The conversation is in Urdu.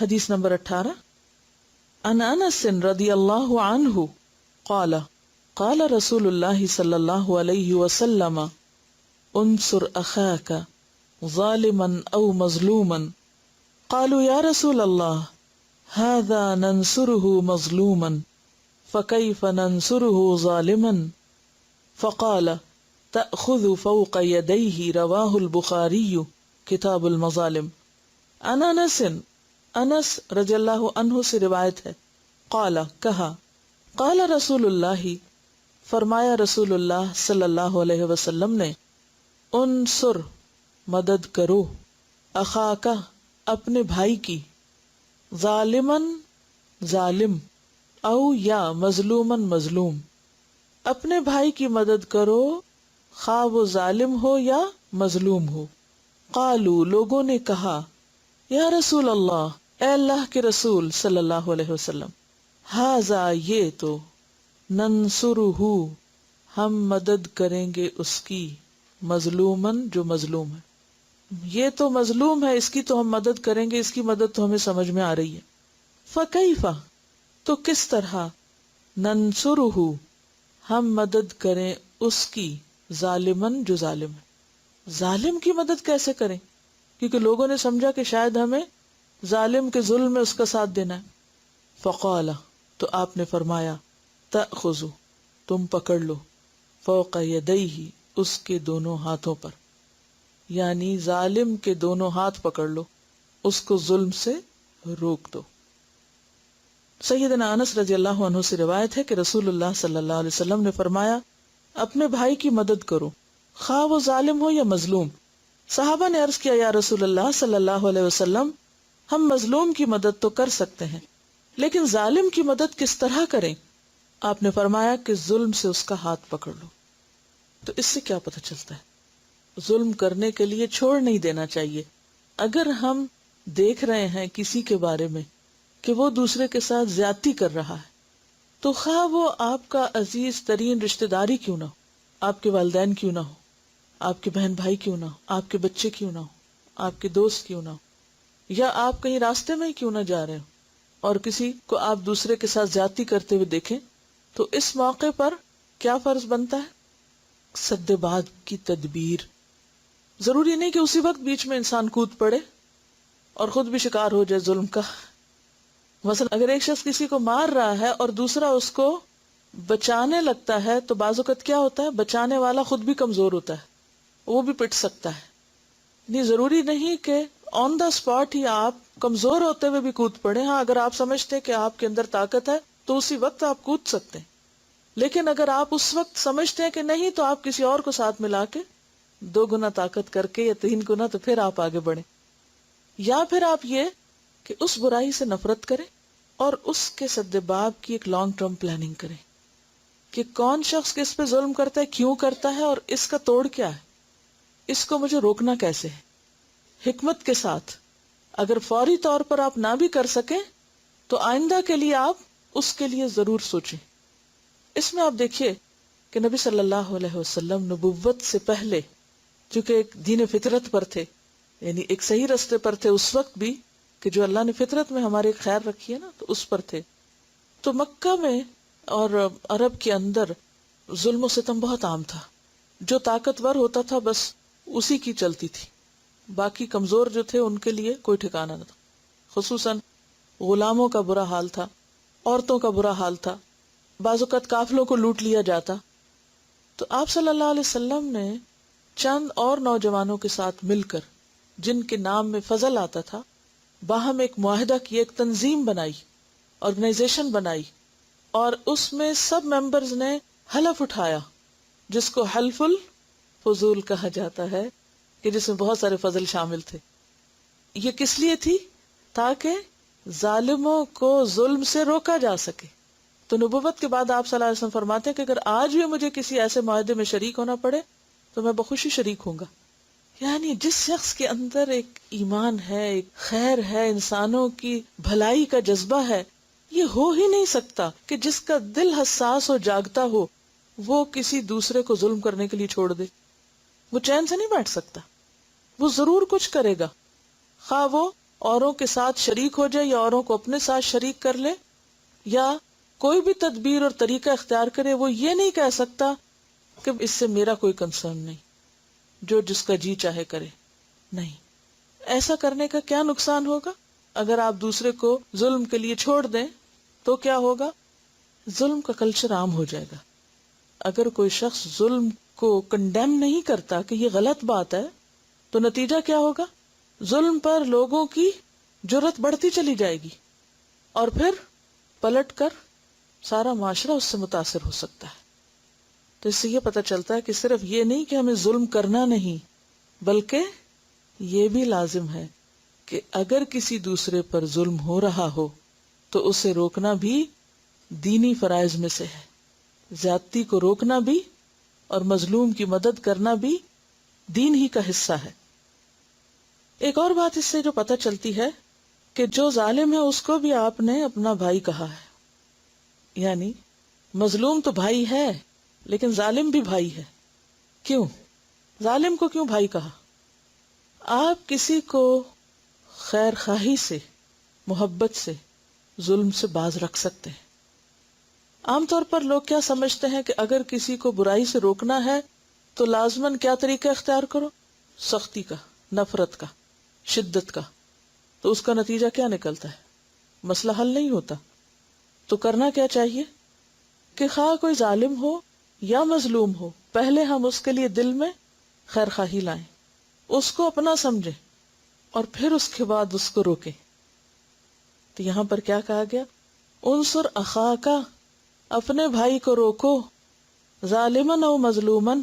حدیث نمبر 18. عن انس رضی اللہ عنہ قال قال رسول اللہ صلی اللہ علیہ وسلم انصر اخاک ظالما او مظلوما قالوا یا رسول اللہ هذا ننصره مظلوما فكيف ننصره ظالما فقال تأخذ فوق يديه رواه البخاری کتاب المظالم. عن انس رضی اللہ عنہ سے روایت ہے قال کہا قال رسول اللہ فرمایا رسول اللہ صلی اللہ علیہ وسلم نے انصر مدد کرو اخاک اپنے بھائی کی ظالمن ظالم او یا مظلومن مظلوم اپنے بھائی کی مدد کرو خواہ وہ ظالم ہو یا مظلوم ہو. قالو لوگوں نے کہا یا رسول اللہ اے اللہ کے رسول صلی اللہ علیہ وسلم ہاذا یہ تو ننصرہ ہم مدد کریں گے اس کی مظلومن جو مظلوم ہے. یہ تو مظلوم ہے اس کی تو ہم مدد کریں گے اس کی مدد تو ہمیں سمجھ میں آ رہی ہے. فکیف تو کس طرح ننصرہ ہم مدد کریں اس کی ظالمن جو ظالم ہے. ظالم کی مدد کیسے کریں کیونکہ لوگوں نے سمجھا کہ شاید ہمیں ظالم کے ظلم میں اس کا ساتھ دینا ہے. فقال تو آپ نے فرمایا تأخذ تم پکڑ لو فوق یدیہ اس کے دونوں ہاتھوں پر یعنی ظالم کے دونوں ہاتھ پکڑ لو اس کو ظلم سے روک دو. سیدنا انس رضی اللہ عنہ سے روایت ہے کہ رسول اللہ صلی اللہ علیہ وسلم نے فرمایا اپنے بھائی کی مدد کرو خواہ وہ ظالم ہو یا مظلوم. صحابہ نے عرض کیا یا رسول اللہ صلی اللہ علیہ وسلم ہم مظلوم کی مدد تو کر سکتے ہیں لیکن ظالم کی مدد کس طرح کریں؟ آپ نے فرمایا کہ ظلم سے اس کا ہاتھ پکڑ لو. تو اس سے کیا پتہ چلتا ہے ظلم کرنے کے لیے چھوڑ نہیں دینا چاہیے. اگر ہم دیکھ رہے ہیں کسی کے بارے میں کہ وہ دوسرے کے ساتھ زیادتی کر رہا ہے تو خواہ وہ آپ کا عزیز ترین رشتہ داری کیوں نہ ہو, آپ کے والدین کیوں نہ ہو, آپ کے بہن بھائی کیوں نہ ہو, آپ کے بچے کیوں نہ ہو, آپ کے دوست کیوں نہ ہو, یا آپ کہیں راستے میں ہی کیوں نہ جا رہے ہو اور کسی کو آپ دوسرے کے ساتھ زیادتی کرتے ہوئے دیکھیں تو اس موقع پر کیا فرض بنتا ہے؟ سد بعد کی تدبیر. ضروری نہیں کہ اسی وقت بیچ میں انسان کود پڑے اور خود بھی شکار ہو جائے ظلم کا. مثلا اگر ایک شخص کسی کو مار رہا ہے اور دوسرا اس کو بچانے لگتا ہے تو بعض اوقات کیا ہوتا ہے بچانے والا خود بھی کمزور ہوتا ہے, وہ بھی پٹ سکتا ہے. نہیں ضروری نہیں کہ آن دا اسپاٹ ہی آپ کمزور ہوتے ہوئے بھی کود پڑے. ہاں اگر آپ سمجھتے ہیں کہ آپ کے اندر طاقت ہے تو اسی وقت آپ کود سکتے ہیں, لیکن اگر آپ اس وقت سمجھتے ہیں کہ نہیں تو آپ کسی اور کو ساتھ ملا کے 2 گنا طاقت کر کے یا 3 گنا تو پھر آپ آگے بڑھیں. یا پھر آپ یہ کہ اس برائی سے نفرت کریں اور اس کے سدباب کی ایک لانگ ٹرم پلاننگ کریں کہ کون شخص کس پہ ظلم کرتا ہے, کیوں کرتا ہے اور اس کا توڑ کیا ہے, اس کو مجھے روکنا کیسے ہے, حکمت کے ساتھ. اگر فوری طور پر آپ نہ بھی کر سکیں تو آئندہ کے لیے آپ اس کے لیے ضرور سوچیں. اس میں آپ دیکھیے کہ نبی صلی اللہ علیہ وسلم نبوت سے پہلے چونکہ ایک دین فطرت پر تھے, یعنی ایک صحیح راستے پر تھے اس وقت بھی کہ جو اللہ نے فطرت میں ہمارے خیر رکھی ہے نا تو اس پر تھے. تو مکہ میں اور عرب کے اندر ظلم و ستم بہت عام تھا. جو طاقتور ہوتا تھا بس اسی کی چلتی تھی, باقی کمزور جو تھے ان کے لیے کوئی ٹھکانہ نہ تھا. خصوصاً غلاموں کا برا حال تھا, عورتوں کا برا حال تھا, بعض اوقات قافلوں کو لوٹ لیا جاتا. تو آپ صلی اللہ علیہ وسلم نے چند اور نوجوانوں کے ساتھ مل کر جن کے نام میں فضل آتا تھا باہم ایک معاہدہ کی, ایک تنظیم بنائی, آرگنائزیشن بنائی, اور اس میں سب ممبرز نے حلف اٹھایا جس کو حلف الفضول کہا جاتا ہے کہ جس میں بہت سارے فضل شامل تھے. یہ کس لیے تھی؟ تاکہ ظالموں کو ظلم سے روکا جا سکے. تو نبوت کے بعد آپ صلی اللہ علیہ وسلم فرماتے ہیں کہ اگر آج بھی مجھے کسی ایسے معاہدے میں شریک ہونا پڑے تو میں بخوشی شریک ہوں گا. یعنی جس شخص کے اندر ایک ایمان ہے, ایک خیر ہے, انسانوں کی بھلائی کا جذبہ ہے, یہ ہو ہی نہیں سکتا کہ جس کا دل حساس ہو, جاگتا ہو, وہ کسی دوسرے کو ظلم کرنے کے لیے چھوڑ دے. وہ چین سے نہیں بیٹھ سکتا, وہ ضرور کچھ کرے گا, خواہ وہ اوروں کے ساتھ شریک ہو جائے یا اوروں کو اپنے ساتھ شریک کر لے یا کوئی بھی تدبیر اور طریقہ اختیار کرے، وہ یہ نہیں کہہ سکتا کہ اس سے میرا کوئی کنسرن نہیں، جو جس کا جی چاہے کرے. نہیں، ایسا کرنے کا کیا نقصان ہوگا؟ اگر آپ دوسرے کو ظلم کے لیے چھوڑ دیں تو کیا ہوگا؟ ظلم کا کلچر عام ہو جائے گا. اگر کوئی شخص ظلم کو کنڈیم نہیں کرتا کہ یہ غلط بات ہے تو نتیجہ کیا ہوگا؟ ظلم پر لوگوں کی جرت بڑھتی چلی جائے گی اور پھر پلٹ کر سارا معاشرہ اس سے متاثر ہو سکتا ہے. تو اس سے یہ پتہ چلتا ہے کہ صرف یہ نہیں کہ ہمیں ظلم کرنا نہیں، بلکہ یہ بھی لازم ہے کہ اگر کسی دوسرے پر ظلم ہو رہا ہو تو اسے روکنا بھی دینی فرائض میں سے ہے. زیادتی کو روکنا بھی اور مظلوم کی مدد کرنا بھی دین ہی کا حصہ ہے. ایک اور بات اس سے جو پتہ چلتی ہے کہ جو ظالم ہے اس کو بھی آپ نے اپنا بھائی کہا ہے. یعنی مظلوم تو بھائی ہے لیکن ظالم بھی بھائی ہے. کیوں؟ ظالم کو کیوں بھائی کہا؟ آپ کسی کو خیر خواہی سے، محبت سے، ظلم سے باز رکھ سکتے ہیں. عام طور پر لوگ کیا سمجھتے ہیں کہ اگر کسی کو برائی سے روکنا ہے تو لازماً کیا طریقہ اختیار کرو؟ سختی کا، نفرت کا، شدت کا. تو اس کا نتیجہ کیا نکلتا ہے؟ مسئلہ حل نہیں ہوتا. تو کرنا کیا چاہیے کہ خواہ کوئی ظالم ہو یا مظلوم ہو، پہلے ہم اس کے لیے دل میں خیر خواہی لائیں، اس کو اپنا سمجھیں اور پھر اس کے بعد اس کو روکیں. تو یہاں پر کیا کہا گیا؟ انصر اخاک، اپنے بھائی کو روکو، ظالمن او مظلومن،